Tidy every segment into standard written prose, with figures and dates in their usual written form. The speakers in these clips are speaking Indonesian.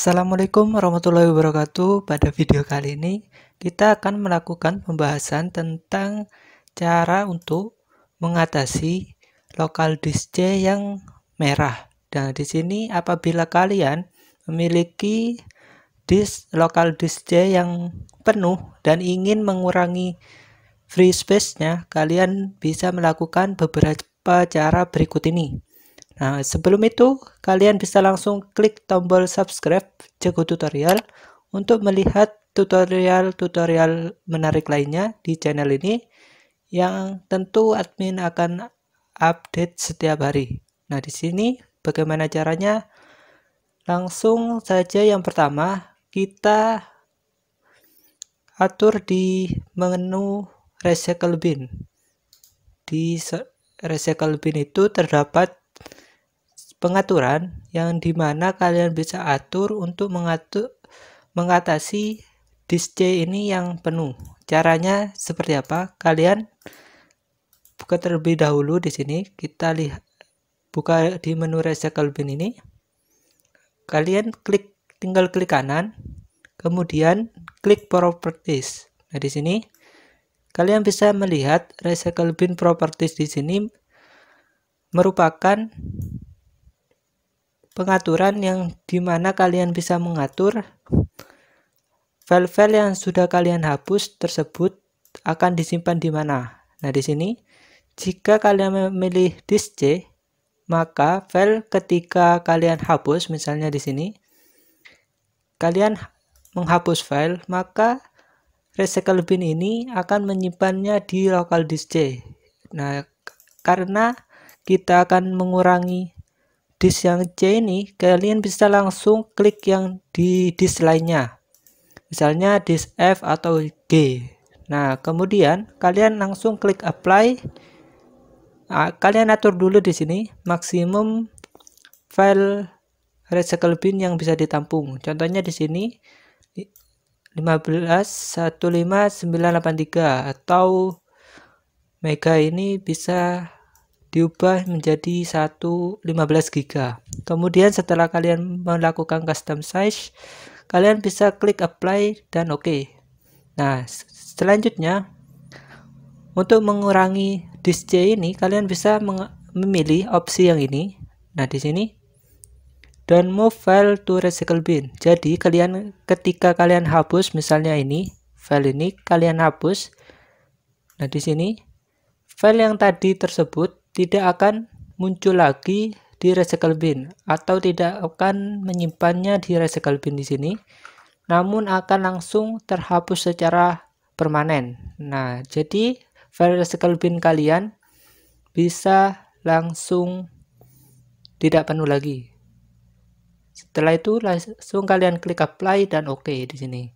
Assalamualaikum warahmatullahi wabarakatuh. Pada video kali ini kita akan melakukan pembahasan tentang cara untuk mengatasi local disk C yang merah. Nah, di sini apabila kalian memiliki local disk C yang penuh dan ingin mengurangi free space-nya, kalian bisa melakukan beberapa cara berikut ini. Nah, sebelum itu, kalian bisa langsung klik tombol subscribe Jago Tutorial untuk melihat tutorial-tutorial menarik lainnya di channel ini yang tentu admin akan update setiap hari. Nah, di sini bagaimana caranya? Langsung saja yang pertama, kita atur di menu Recycle Bin. Di Recycle Bin itu terdapat pengaturan yang dimana kalian bisa atur untuk mengatasi disk C ini yang penuh. Caranya seperti apa? Kalian buka terlebih dahulu di sini. Kita lihat, buka di menu Recycle Bin ini. Kalian tinggal klik kanan, kemudian klik Properties. Nah, di sini kalian bisa melihat Recycle Bin Properties di sini merupakan pengaturan yang dimana kalian bisa mengatur file-file yang sudah kalian hapus tersebut akan disimpan di mana. Nah, di sini jika kalian memilih disk C, maka file ketika kalian hapus, misalnya di sini kalian menghapus file, maka Recycle Bin ini akan menyimpannya di local disk C. Nah, karena kita akan mengurangi disk yang C ini, kalian bisa langsung klik yang di disk lainnya, misalnya disk F atau G. Nah, kemudian kalian langsung klik apply. Nah, kalian atur dulu di sini maksimum file Recycle Bin yang bisa ditampung. Contohnya di sini 15.15983 atau mega ini bisa diubah menjadi 15 GB. Kemudian setelah kalian melakukan custom size, kalian bisa klik apply dan OK. Nah, selanjutnya untuk mengurangi disk C ini, kalian bisa memilih opsi yang ini. Nah, di sini don't move file to Recycle Bin. Jadi ketika kalian hapus, misalnya ini file ini kalian hapus. Nah, di sini file yang tadi tersebut tidak akan muncul lagi di Recycle Bin atau tidak akan menyimpannya di Recycle Bin di sini, namun akan langsung terhapus secara permanen. Nah, jadi file Recycle Bin kalian bisa langsung tidak penuh lagi. Setelah itu langsung kalian klik apply dan OK di sini.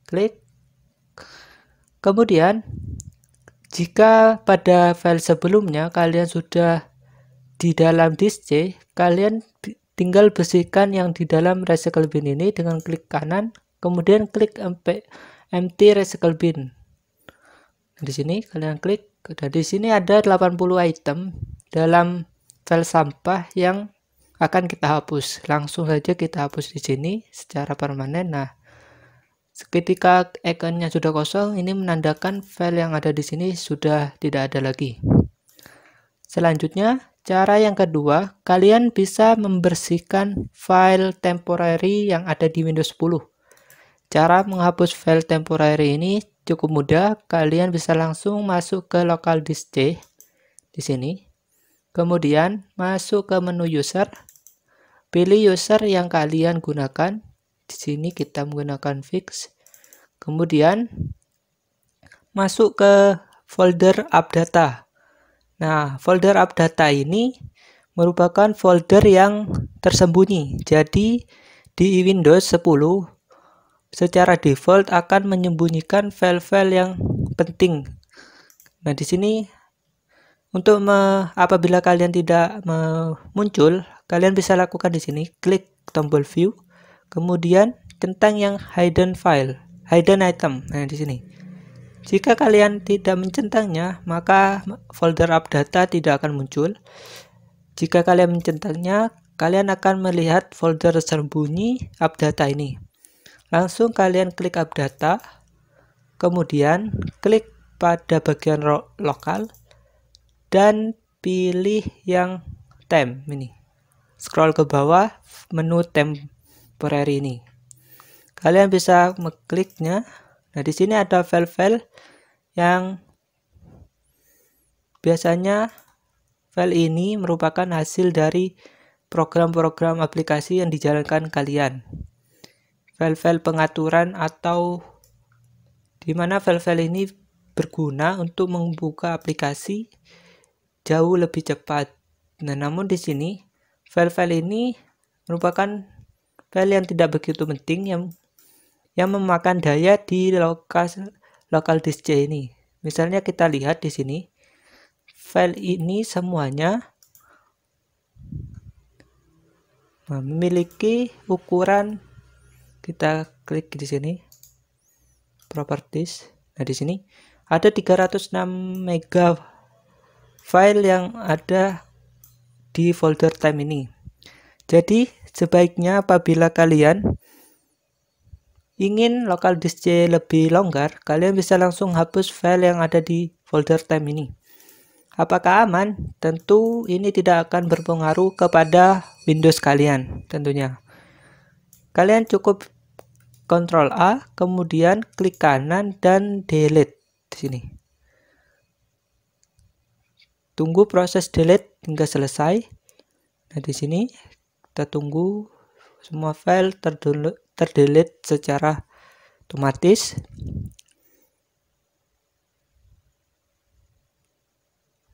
Klik. Kemudian jika pada file sebelumnya kalian sudah di dalam disk C, kalian tinggal bersihkan yang di dalam Recycle Bin ini dengan klik kanan, kemudian klik empty Recycle Bin. Di sini kalian klik, dan di sini ada 80 item dalam file sampah yang akan kita hapus. Langsung saja kita hapus di sini secara permanen. Nah, ketika ikonnya sudah kosong, ini menandakan file yang ada di sini sudah tidak ada lagi. Selanjutnya, cara yang kedua, kalian bisa membersihkan file temporary yang ada di Windows 10. Cara menghapus file temporary ini cukup mudah. Kalian bisa langsung masuk ke local disk C di sini. Kemudian masuk ke menu user. Pilih user yang kalian gunakan. Di sini kita menggunakan fix. Kemudian masuk ke folder AppData. Nah, folder AppData ini merupakan folder yang tersembunyi. Jadi di Windows 10 secara default akan menyembunyikan file-file yang penting. Nah, di sini untuk apabila kalian tidak muncul, kalian bisa lakukan di sini, klik tombol view. Kemudian tentang yang hidden item. Nah, di sini. Jika kalian tidak mencentangnya, maka folder AppData tidak akan muncul. Jika kalian mencentangnya, kalian akan melihat folder tersembunyi AppData ini. Langsung kalian klik AppData, kemudian klik pada bagian lokal dan pilih yang temp ini. Scroll ke bawah menu temporary ini. Kalian bisa mengkliknya. Nah, di sini ada file-file yang biasanya file ini merupakan hasil dari program-program aplikasi yang dijalankan kalian. File-file pengaturan atau di mana file-file ini berguna untuk membuka aplikasi jauh lebih cepat. Nah, namun di sini file-file ini merupakan file yang tidak begitu penting yang memakan daya di local disk C ini. Misalnya kita lihat di sini file ini semuanya memiliki ukuran, kita klik di sini properties. Nah, di sini ada 306 MB file yang ada di folder temp ini. Jadi sebaiknya apabila kalian ingin local disk C lebih longgar, kalian bisa langsung hapus file yang ada di folder temp ini. Apakah aman? Tentu ini tidak akan berpengaruh kepada Windows kalian tentunya. Kalian cukup Ctrl A, kemudian klik kanan dan delete di sini. Tunggu proses delete hingga selesai. Nah, di sini kita tunggu semua file terdelete secara otomatis.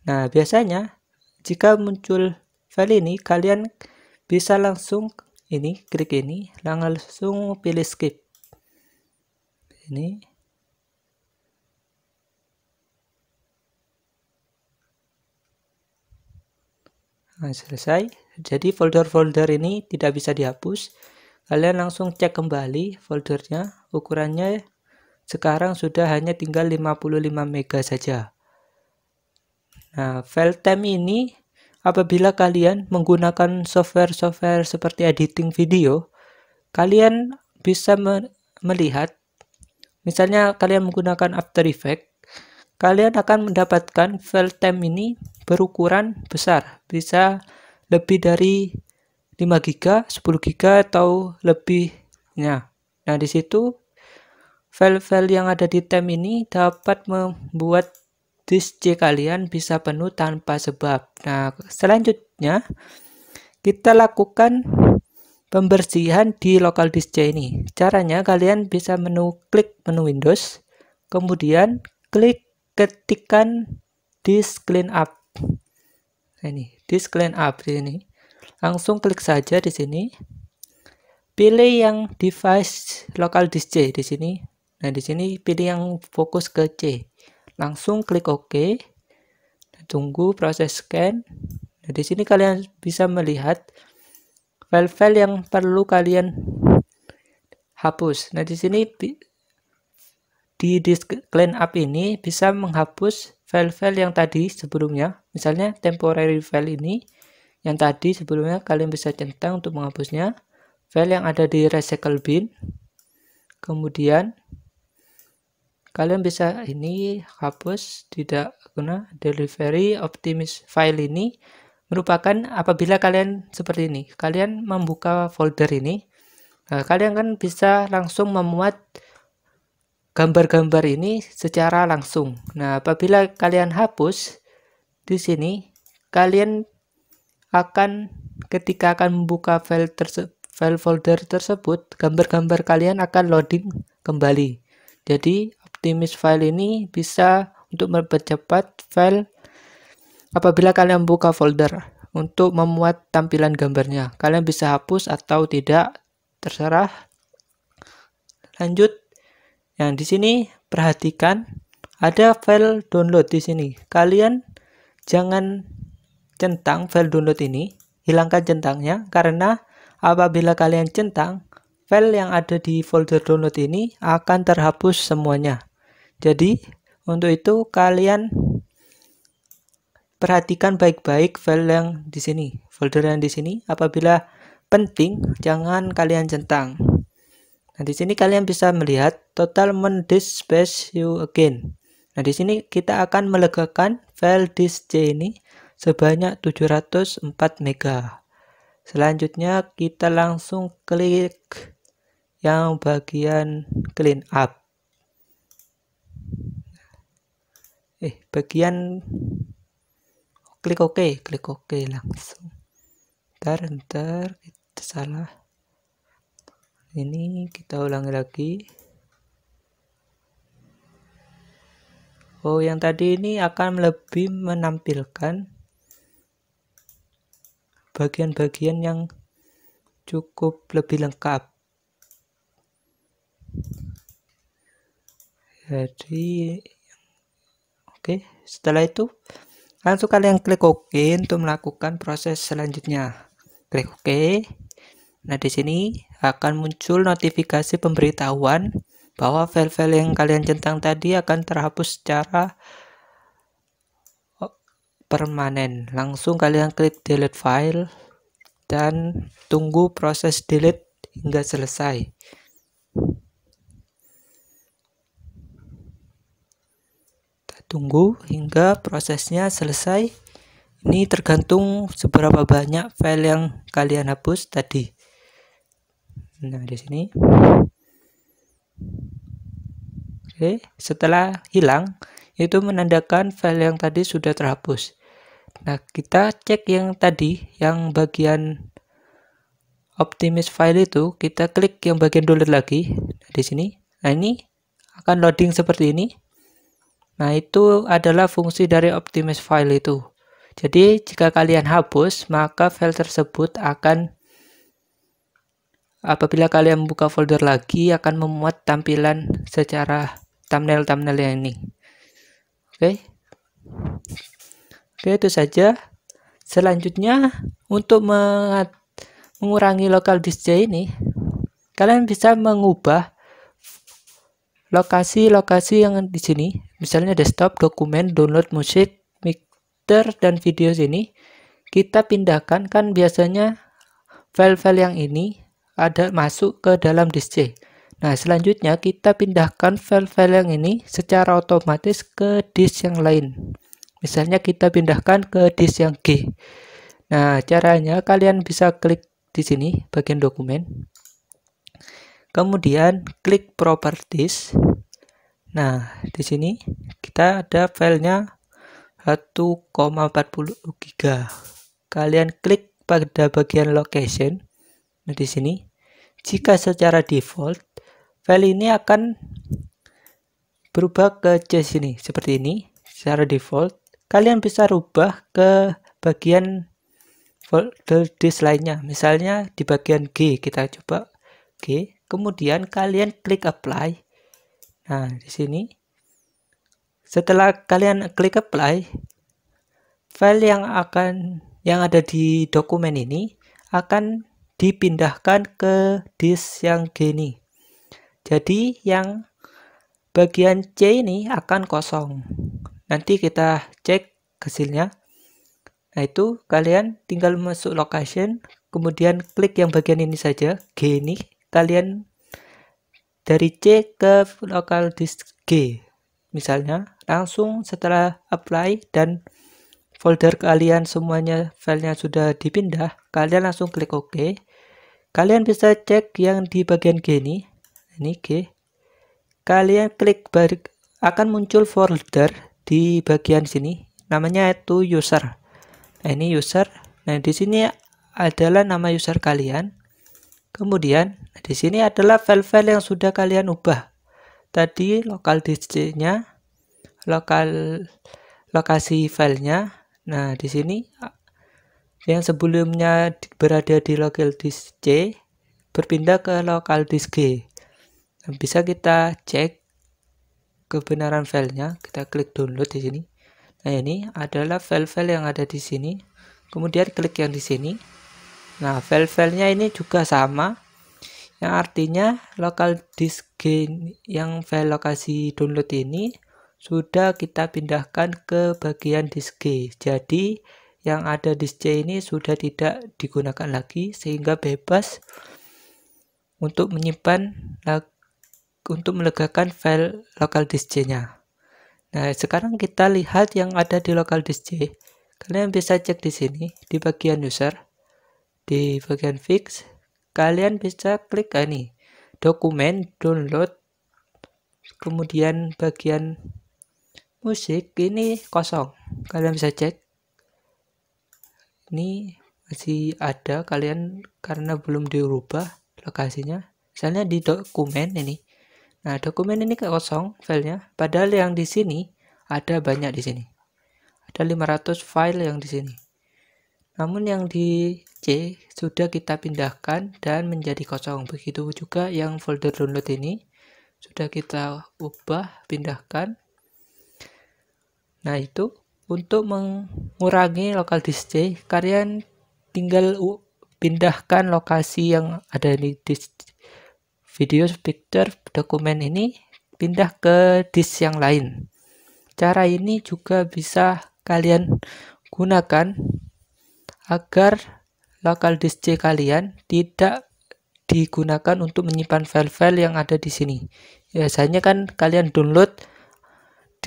Nah, biasanya jika muncul file ini, kalian bisa langsung klik ini, langsung pilih skip. Ini. Nah, selesai. Jadi folder-folder ini tidak bisa dihapus. Kalian langsung cek kembali foldernya. Ukurannya sekarang sudah hanya tinggal 55 MB saja. Nah, file temp ini apabila kalian menggunakan software-software seperti editing video, kalian bisa melihat, misalnya kalian menggunakan After Effects, kalian akan mendapatkan file temp ini berukuran besar, bisa lebih dari 5 GB, 10 GB atau lebihnya. Nah, di situ file-file yang ada di temp ini dapat membuat disk C kalian bisa penuh tanpa sebab. Nah, selanjutnya kita lakukan pembersihan di local disk C ini. Caranya kalian bisa klik menu Windows, kemudian ketikkan disk clean up. Nah, ini disk clean up di sini. Langsung klik saja di sini. Pilih yang device local disk C di sini. Nah, di sini pilih yang fokus ke C. Langsung klik OK. Tunggu proses scan. Nah, di sini kalian bisa melihat file-file yang perlu kalian hapus. Nah, di sini di disk clean up ini bisa menghapus file-file yang tadi sebelumnya. Misalnya temporary file ini yang tadi sebelumnya, kalian bisa centang untuk menghapusnya. File yang ada di recycle bin. Kemudian kalian bisa ini hapus, tidak guna. Delivery optimist file ini merupakan apabila kalian seperti ini, kalian membuka folder ini, nah, kalian kan bisa langsung memuat gambar-gambar ini secara langsung. Nah, apabila kalian hapus di sini, kalian akan ketika akan membuka file folder tersebut, gambar-gambar kalian akan loading kembali. Jadi optimist file ini bisa untuk mempercepat file apabila kalian buka folder untuk memuat tampilan gambarnya. Kalian bisa hapus atau tidak, terserah. Lanjut. Yang di sini perhatikan ada file download di sini. Kalian jangan centang file download ini, hilangkan centangnya, karena apabila kalian centang, file yang ada di folder download ini akan terhapus semuanya. Jadi untuk itu kalian perhatikan baik-baik file yang di sini, folder yang di sini. Apabila penting, jangan kalian centang. Nah, di sini kalian bisa melihat total disk space you again. Nah, di sini kita akan melegakan file disk C ini sebanyak 704 MB. Selanjutnya kita langsung klik yang bagian clean up. Bagian klik OK langsung. Ntar kita salah. Ini kita ulangi lagi. Oh, yang tadi ini akan lebih menampilkan bagian-bagian yang cukup lebih lengkap. Jadi oke, setelah itu langsung kalian klik OK untuk melakukan proses selanjutnya. Klik OK. Nah, di sini akan muncul notifikasi pemberitahuan bahwa file-file yang kalian centang tadi akan terhapus secara permanen. Langsung kalian klik delete file dan tunggu proses delete hingga selesai. Kita tunggu hingga prosesnya selesai. Ini tergantung seberapa banyak file yang kalian hapus tadi. Nah, di sini. Oke, setelah hilang, itu menandakan file yang tadi sudah terhapus. Nah, kita cek yang tadi, yang bagian optimize file itu, kita klik yang bagian download lagi. Nah, di sini. Nah, ini akan loading seperti ini. Nah, itu adalah fungsi dari optimize file itu. Jadi, jika kalian hapus, maka file tersebut akan, apabila kalian membuka folder lagi, akan memuat tampilan secara thumbnail-thumbnail yang ini. Oke, itu saja. Selanjutnya, untuk mengurangi local disk C ini, kalian bisa mengubah lokasi-lokasi yang di sini, misalnya desktop, dokumen, download musik, mixer, dan video sini. Kita pindahkan, kan biasanya file-file yang ini ada masuk ke dalam disk C. Nah, selanjutnya kita pindahkan file-file yang ini secara otomatis ke disk yang lain. Misalnya kita pindahkan ke disk yang G. Nah, caranya kalian bisa klik di sini bagian dokumen. Kemudian klik properties. Nah, di sini kita ada filenya 1,40 GB. Kalian klik pada bagian location. Nah, di sini jika secara default file ini akan berubah ke C sini seperti ini secara default. Kalian bisa rubah ke bagian folder disk lainnya, misalnya di bagian G. Kita coba G, kemudian kalian klik apply. Nah, di sini setelah kalian klik apply, file yang ada di dokumen ini akan dipindahkan ke disk yang G ini. Jadi yang bagian C ini akan kosong. Nanti kita cek hasilnya. Nah, itu kalian tinggal masuk location, kemudian klik yang bagian ini saja, G ini. Kalian dari C ke local disk G. Misalnya, langsung setelah apply dan folder kalian semuanya filenya sudah dipindah, kalian langsung klik OK. Kalian bisa cek yang di bagian G ini. Ini G. Kalian klik akan muncul folder di bagian sini, namanya itu user. Nah, ini user. Nah, di sini adalah nama user kalian. Kemudian di sini adalah file-file yang sudah kalian ubah. Tadi lokal disk-nya, lokasi filenya. Nah, di sini yang sebelumnya berada di local disk C berpindah ke local disk G. Bisa kita cek kebenaran filenya. Kita klik download di sini. Nah, ini adalah file-file yang ada di sini. Kemudian klik yang di sini. Nah, file-filenya ini juga sama. Yang artinya local disk G yang file lokasi download ini sudah kita pindahkan ke bagian disk G. Jadi yang ada disk C ini sudah tidak digunakan lagi, sehingga bebas untuk menyimpan, untuk melegakan file lokal disk C-nya. Nah, sekarang kita lihat yang ada di lokal disk C. Kalian bisa cek di sini, di bagian user, di bagian fix, kalian bisa klik ini, dokumen, download, kemudian bagian musik ini kosong. Kalian bisa cek, ini masih ada, kalian karena belum dirubah lokasinya. Misalnya di dokumen ini, nah dokumen ini kosong filenya, padahal yang di sini ada banyak di sini. Ada 500 file yang di sini. Namun yang di C sudah kita pindahkan dan menjadi kosong. Begitu juga yang folder download ini sudah kita ubah, pindahkan. Nah, itu untuk mengurangi lokal disk C, kalian tinggal pindahkan lokasi yang ada di disk video, picture, dokumen ini, pindah ke disk yang lain. Cara ini juga bisa kalian gunakan agar lokal disk C kalian tidak digunakan untuk menyimpan file-file yang ada di sini. Biasanya kan kalian download,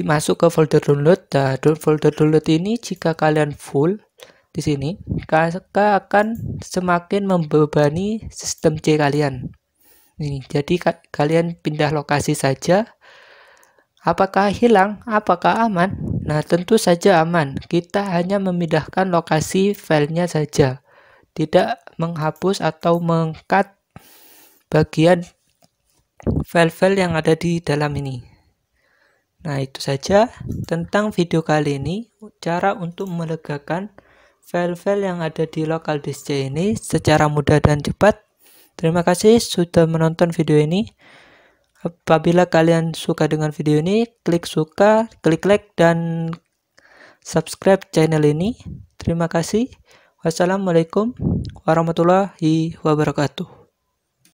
masuk ke folder download. Nah, folder download ini jika kalian full di sini, maka akan semakin membebani sistem C kalian. Ini, jadi kalian pindah lokasi saja. Apakah hilang? Apakah aman? Nah, tentu saja aman. Kita hanya memindahkan lokasi filenya saja, tidak menghapus atau meng-cut bagian file-file yang ada di dalam ini. Nah, itu saja tentang video kali ini, cara untuk melegakan file-file yang ada di lokal disk C ini secara mudah dan cepat. Terima kasih sudah menonton video ini. Apabila kalian suka dengan video ini, klik suka, klik like, dan subscribe channel ini. Terima kasih. Wassalamualaikum warahmatullahi wabarakatuh.